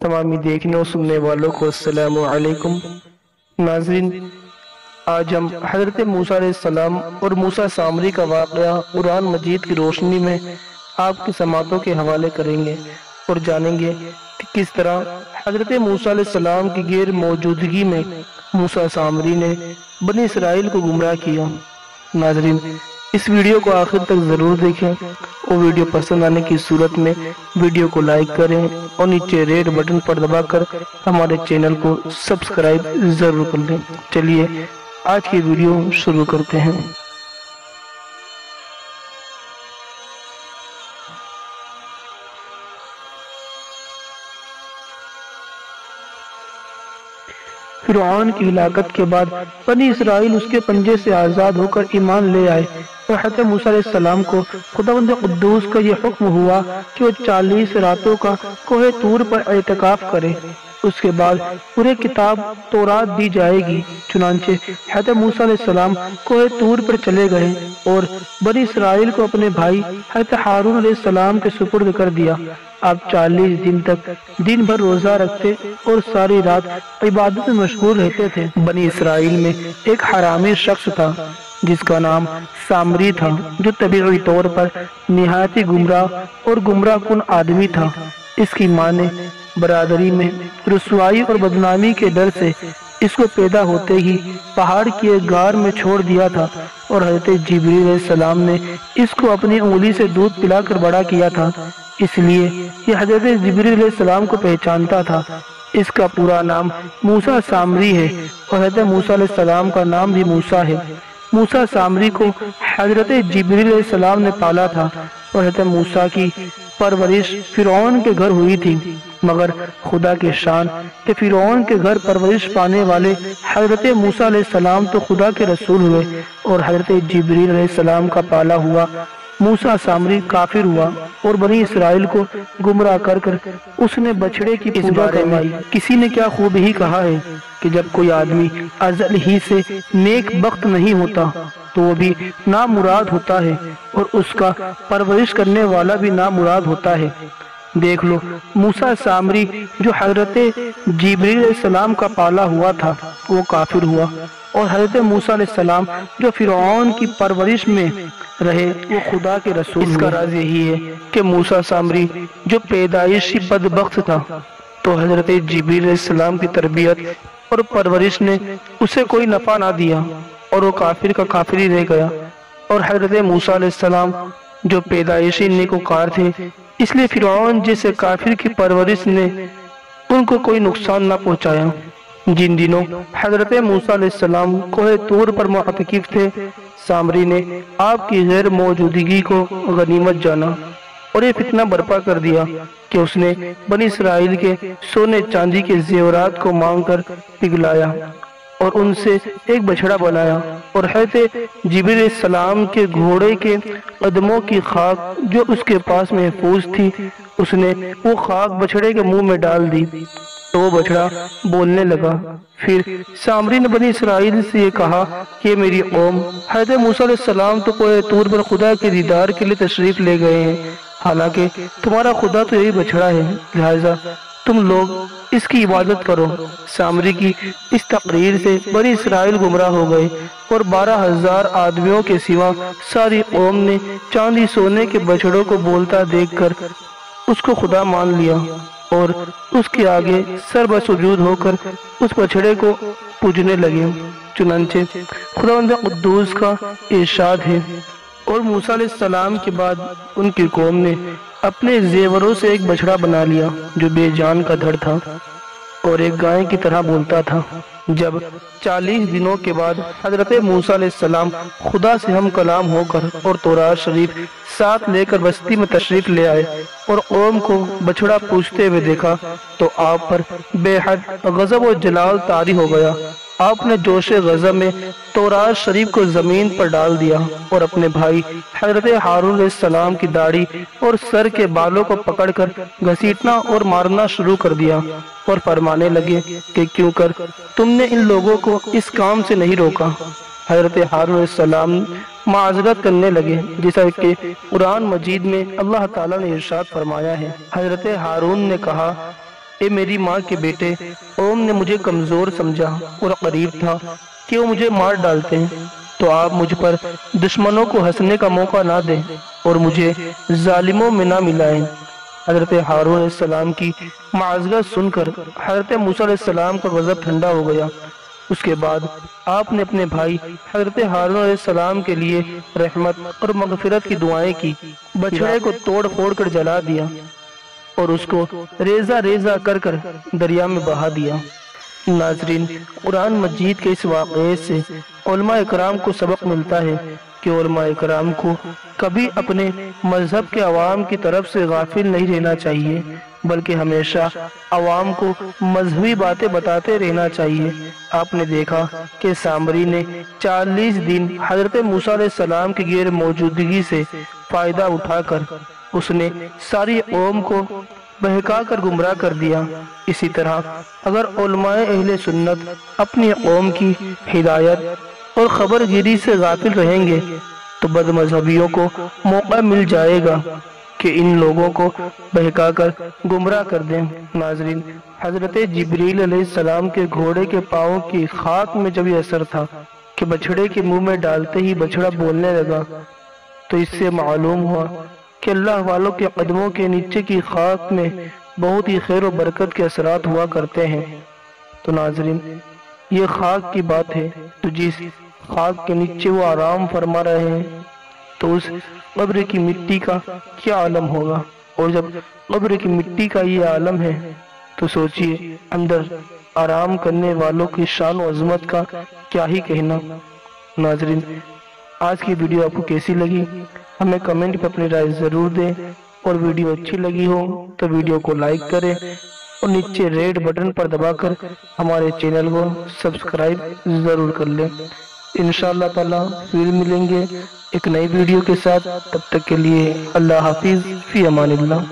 تمامی دیکھنے اور سننے والوں کو السلام علیکم۔ ناظرین، آج ہم حضرت موسیٰ علیہ السلام اور موسیٰ سامری کا واقعہ قرآن مجید کی روشنی میں آپ کی سماعتوں کے حوالے کریں گے اور جانیں گے کہ کس طرح حضرت موسیٰ علیہ السلام کی غیر موجودگی میں موسیٰ سامری نے بنی اسرائیل کو گمراہ کیا۔ ناظرین، اس ویڈیو کو آخر تک ضرور دیکھیں اور ویڈیو پسند آنے کی صورت میں ویڈیو کو لائک کریں اور نیچے ریڈ بٹن پر دبا کر ہمارے چینل کو سبسکرائب ضرور کر لیں۔ چلیے آج کی ویڈیو شروع کرتے ہیں۔ فرعون کی ہلاکت کے بعد بنی اسرائیل اس کے پنجے سے آزاد ہو کر ایمان لے آئے اور حضرت موسیٰ علیہ السلام کو خداوند قدوس کا یہ حکم ہوا کہ وہ 40 راتوں کا کوہ طور پر اعتکاف کرے۔ اس کے بعد پورے کتاب تورات دی جائے گی۔ چنانچہ حضرت موسیٰ علیہ السلام کوہ طور پر چلے گئے اور بنی اسرائیل کو اپنے بھائی حضرت ہارون علیہ السلام کے سپرد کر دیا۔ آپ 40 دن تک دن بھر روزہ رکھتے اور ساری رات عبادت میں مشغول رہتے تھے۔ بنی اسرائیل میں ایک حرامی شخص تھا جس کا نام سامری تھا، جو طبیعی طور پر نہایت ہی گمراہ اور گمراہ کن آدمی تھا۔ اس کی ماں نے برادری میں رسوائی اور بدنامی کے ڈر سے اس کو پیدا ہوتے ہی پہاڑ کی ایک غار میں چھوڑ دیا تھا اور حضرت جبریل علیہ السلام نے اس کو اپنی انگلی سے دودھ پلا کر بڑا کیا تھا۔ اس لیے یہ حضرت جبریل علیہ السلام کو پہچانتا تھا۔ اس کا پورا نام موسیٰ سامری ہے اور حضرت موسیٰ علیہ السلام کا نام بھی موسیٰ ہے۔ موسیٰ سامری کو حضرت جبریل علیہ السلام نے پالا تھا اور حضرت موسیٰ کی پرورش فرعون کے گھر ہوئی تھی، مگر خدا کے شان کہ فرعون کے گھر پرورش پانے والے حضرت موسیٰ علیہ السلام تو خدا کے رسول ہوئے اور حضرت جبریل علیہ السلام کا پالا ہوا موسیٰ سامری کافر ہوا اور بنی اسرائیل کو گمراہ کر کر اس نے بچڑے کی پوجا کروائی۔ کسی نے کیا خوب ہی کہا ہے کہ جب کوئی آدمی ازل ہی سے نیک بخت نہیں ہوتا تو وہ بھی نامراد ہوتا ہے اور اس کا پرورش کرنے والا بھی نامراد ہوتا ہے۔ دیکھ لو، موسیٰ سامری جو حضرت جبریل علیہ السلام کا پالا ہوا تھا وہ کافر ہوا، اور حضرت موسیٰ علیہ السلام جو فرعون کی پرورش میں رہے وہ خدا کے رسول ہوئے۔ اس کا راز یہی ہے کہ موسیٰ سامری جو پیدائشی بدبخت تھا تو حضرت جبریل علیہ السلام کی تربیت اور پرورش نے اسے کوئی نفع نہ دیا اور وہ کافر کا کافر ہی رہ گیا، اور حضرت موسیٰ علیہ السلام جو پیدائشی نیکوکار تھے اس لیے فرعون جیسے کافر کی پرورش نے ان کو کوئی نقصان نہ پہنچایا۔ جن دنوں حضرت موسیٰ علیہ السلام کوہ طور پر معتکف تھے، سامری نے آپ کی غیر موجودگی کو غنیمت جانا اور یہ فتنہ برپا کر دیا کہ اس نے بنی اسرائیل کے سونے چاندی کے زیورات کو مانگ کر پگھلایا اور ان سے ایک بچڑا بنایا، اور حضرت جبریل علیہ السلام کے گھوڑے کے قدموں کی خاک جو اس کے پاس محفوظ تھی اس نے وہ خاک بچڑے کے منہ میں ڈال دی تو وہ بچڑا بولنے لگا۔ پھر سامری نے بنی اسرائیل سے یہ کہا کہ میری قوم، حضرت موسیٰ علیہ السلام تو کوہ طور پر خدا کے دیدار کے لیے تشریف لے گئے ہیں، حالانکہ تمہارا خدا تو یہی بچڑا ہے، لہٰذا تم لوگ اس کی عبادت کرو۔ سامری کی اس تقریر سے بنی اسرائیل گمراہ ہو گئے اور 12,000 آدمیوں کے سوا ساری قوم نے چاندی سونے کے بچڑوں کو بولتا دیکھ کر اس کو خدا مان لیا اور اس کے آگے سر بسجود ہو کر اس بچڑے کو پوجنے لگے۔ چنانچہ خداوند قدوس کا ارشاد ہے، اور موسیٰ علیہ السلام کے بعد ان کی قوم نے اپنے زیوروں سے ایک بچڑا بنا لیا جو بے جان کا دھڑ تھا اور ایک گائے کی طرح بولتا تھا۔ جب 40 دنوں کے بعد حضرت موسیٰ علیہ السلام خدا سے ہم کلام ہو کر اور تورات شریف ساتھ لے کر بستی میں تشریف لے آئے اور قوم کو بچڑا پوچھتے ہوئے دیکھا تو آپ پر بے حد غضب و جلال طاری ہو گیا۔ آپ نے جوش غضب میں تورات شریف کو زمین پر ڈال دیا اور اپنے بھائی حضرت ہارون علیہ السلام کی داڑھی اور سر کے بالوں کو پکڑ کر گھسیٹنا اور مارنا شروع کر دیا اور فرمانے لگے کہ کیوں کر تم نے ان لوگوں کو اس کام سے نہیں روکا۔ حضرت ہارون علیہ السلام معذرت کرنے لگے، جیسا کہ قرآن مجید میں اللہ تعالیٰ نے ارشاد فرمایا ہے۔ حضرت ہارون نے کہا اے میری ماں کے بیٹے، قوم نے مجھے کمزور سمجھا اور قریب تھا کہ وہ مجھے مار ڈالتے ہیں، تو آپ مجھ پر دشمنوں کو ہنسنے کا موقع نہ دیں اور مجھے ظالموں میں نہ ملائیں۔ حضرت ہارون علیہ السلام کی معذرت سن کر حضرت موسیٰ علیہ السلام کا غضب ٹھنڈا ہو گیا۔ اس کے بعد آپ نے اپنے بھائی حضرت ہارون علیہ السلام کے لیے رحمت اور مغفرت کی دعائیں کی، بچھڑے کو توڑ پھوڑ کر جلا دیا اور اس کو ریزہ ریزہ کر کر دریا میں بہا دیا۔ ناظرین، قرآن مجید کے اس واقعے سے علماء اکرام کو سبق ملتا ہے کہ علماء اکرام کو کبھی اپنے مذہب کے عوام کی طرف سے غافل نہیں رہنا چاہیے، بلکہ ہمیشہ عوام کو مذہبی باتیں بتاتے رہنا چاہیے۔ آپ نے دیکھا کہ سامری نے 40 دن حضرت موسیٰ علیہ السلام کی غیر موجودگی سے فائدہ اٹھا کر اس نے ساری قوم کو بہکا کر گمراہ کر دیا۔ اسی طرح اگر علماء اہل سنت اپنی قوم کی ہدایت اور خبر گیری سے غافل رہیں گے تو بد مذہبیوں کو موقع مل جائے گا کہ ان لوگوں کو بہکا کر گمراہ کر دیں۔ ناظرین، حضرت جبریل علیہ السلام کے گھوڑے کے پاؤں کی خاک میں جب یہ اثر تھا کہ بچھڑے کے منہ میں ڈالتے ہی بچھڑا بولنے لگا، تو اس سے معلوم ہوا کہ اللہ والوں کے قدموں کے نیچے کی خاک میں بہت ہی خیر و برکت کے اثرات ہوا کرتے ہیں۔ تو ناظرین، یہ خاک کی بات ہے، تو جس خاک کے نیچے وہ آرام فرما رہے ہیں تو اس قبر کی مٹی کا کیا عالم ہوگا، اور جب قبر کی مٹی کا یہ عالم ہے تو سوچئے اندر آرام کرنے والوں کی شان و عظمت کا کیا ہی کہنا۔ ناظرین، آج کی ویڈیو آپ کو کیسی لگی ہمیں کمنٹ پہ اپنی رائے ضرور دیں، اور ویڈیو اچھی لگی ہو تو ویڈیو کو لائک کریں اور نیچے ریڈ بٹن پر دبا کر ہمارے چینل کو سبسکرائب ضرور کر لیں۔ انشاءاللہ تعالیٰ پھر ملیں گے ایک نئی ویڈیو کے ساتھ، تب تک کے لیے اللہ حافظ، فی امان اللہ۔